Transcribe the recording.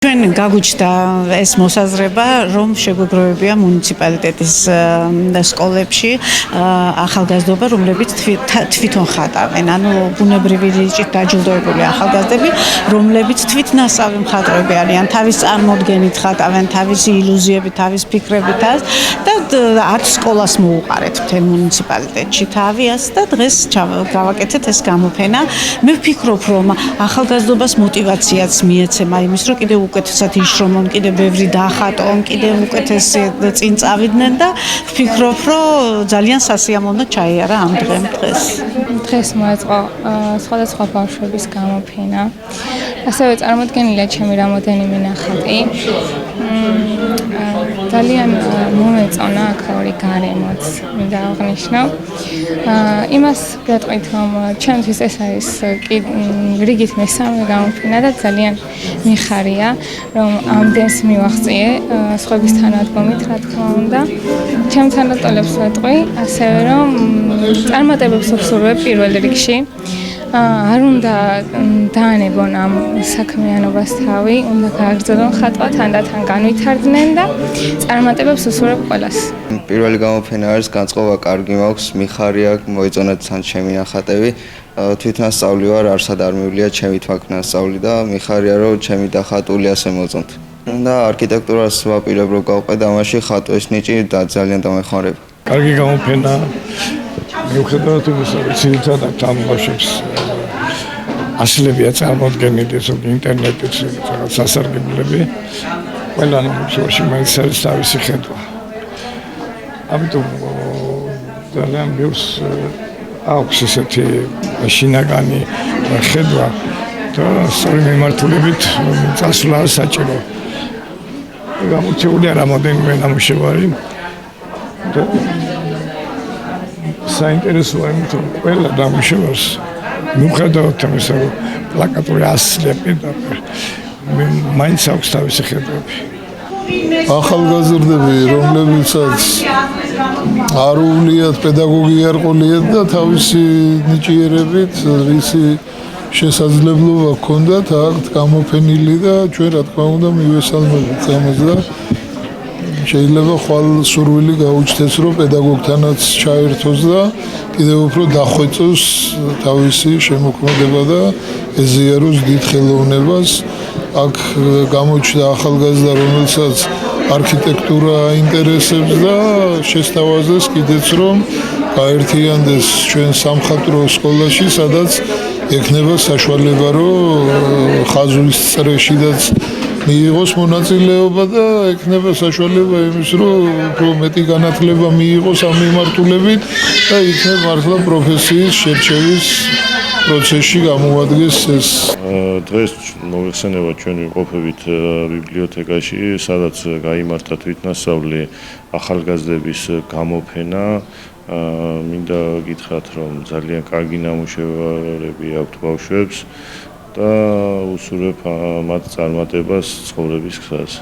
ჩვენ გაგვიჩნდა ეს მოსაზრება, რომ შეგვეგროვებია მუნიციპალიტეტის სკოლებში ახალგაზრდობა, რომლებიც თვითონ ხატავენ. ანუ ბუნებრივი რიჭით დაჯილდოებული ახალგაზრდები, რომლებიც თვითნასწავლი მხატვრები არიან, თავის წარმოდგენით ხატავენ, თავისი ილუზიებით, თავის ფიქრებით და არც სკოლას მოუყარეთ მთელ მუნიციპალიტეტში თავიას და დღეს გავაკეთეთ ეს გამოფენა. მე ვფიქრობ, რომ ახალგაზრდობას მოტივაციაც მიეცემა იმის, რომ კიდევ უკეთესად იშრომონ, კიდევ ბევრი დაახატონ, კიდევ უკეთესად წინ წავიდნენ და ვფიქრობ, რომ ძალიან სასიამოვნო ჩაიარა ამ დღეს. დღეს მოეწყო სხვადასხვა ბავშვების გამოფენა. ასევე წარმოდგენილია ჩემი რამოდენიმე ნახატი. ძალიან მომეწონა აქაური გარემოც, მინდა აღნიშნო. იმას გეტყვით, რომ ჩემთვის ეს არის რიგით მესამე გამოფენა და ძალიან მიხარია, რომ ამდენს მივახციე სხვების თანადგომით, რა თქმა უნდა. ჩემ თანატოლებს ვეტყვი, ასევე რომ წარმატებებს ვსურვებ პირველ რიგში. არ უნდა დაანებონ ამ საქმიანობას თავი, უნდა გააგრძელონ ხატვა, თანდათან განვითარდნენ და წარმატებებს ვსურვებ ყველას. პირველი გამოფენა არის განწყობა კარგი მაქვს, მიხარია, მოეწონათ თან ჩემი ნახატები. თვითნასწავლი ვარ, არსად არ მივლია ჩემი თვალქნასწავლი და მიხარია, რომ ჩემი დახატული ასე მოწონთ. და არქიტექტურას ვაპირებ, რომ გავყიდე ამაში ხატვის ნიჭი და ძალიან დამეხმარება. კარგი გამოფენა. მიუხედავად იმისა, რომ ძირითადად ამ ბავშვებს ასლებია წარმოდგენილი ზოგი ინტერნეტით რაღაც სასარგებლოები, ყველანაირში მაინც არის თავისი ხედვა. ამიტომ ძალიან ბევრს აქვს ესეთი შინაგანი ხედვა და სწორი მიმართულებით წასვლა საჭირო. გამოჩეულია რამოდენიმე ნამუშევარი და საინტერესოა იმით, რომ ყველა ნამუშევარს მიუხედავად იმისა, რომ პლაკატური ასლია პირდაპირ, მაინც აქვს თავისი ხედვები. ახალგაზრდები, რომლებიცაც არ უვლიათ პედაგოგი არ ყოლიათ და თავისი ნიჭიერებით რისი შესაძლებლობა ჰქონდათ აქ გამოფენილი და ჩვენ რა თქმა უნდა მივესალმებით ამას და შეიძლება ხვალ სურვილი გაუჩნდეს, რომ პედაგოგთანაც ჩაერთოს და კიდევ უფრო დახვეწოს თავისი შემოქმედება და ეზიაროს დიდ ხელოვნებას. აქ გამოჩნდა ახალგაზრდა, რომელსაც არქიტექტურა აინტერესებს და შესთავაზეს კიდეც, რომ გაერთიანდეს ჩვენ სამხატვრო სკოლაში, სადაც ექნება საშუალება, რომ ხაზვის წრეშიდაც მიიღოს მონაწილეობა და ექნება საშუალება იმის, რომ უფრო მეტი განათლება მიიღოს ამ მიმართულებით და იქნებ მართლა პროფესიის შერჩევის პროცესში გამოადგეს ეს. დღეს მოიხსენება ჩვენი ყოფებით ბიბლიოთეკაში, სადაც გაიმართა თვითნასწავლი ახალგაზრდების გამოფენა. მინდა გითხრათ, რომ ძალიან კარგი ნამუშევარები აქვთ ბავშვებს და უსურვებ მათ წარმატებას ცხოვრების გზაზე.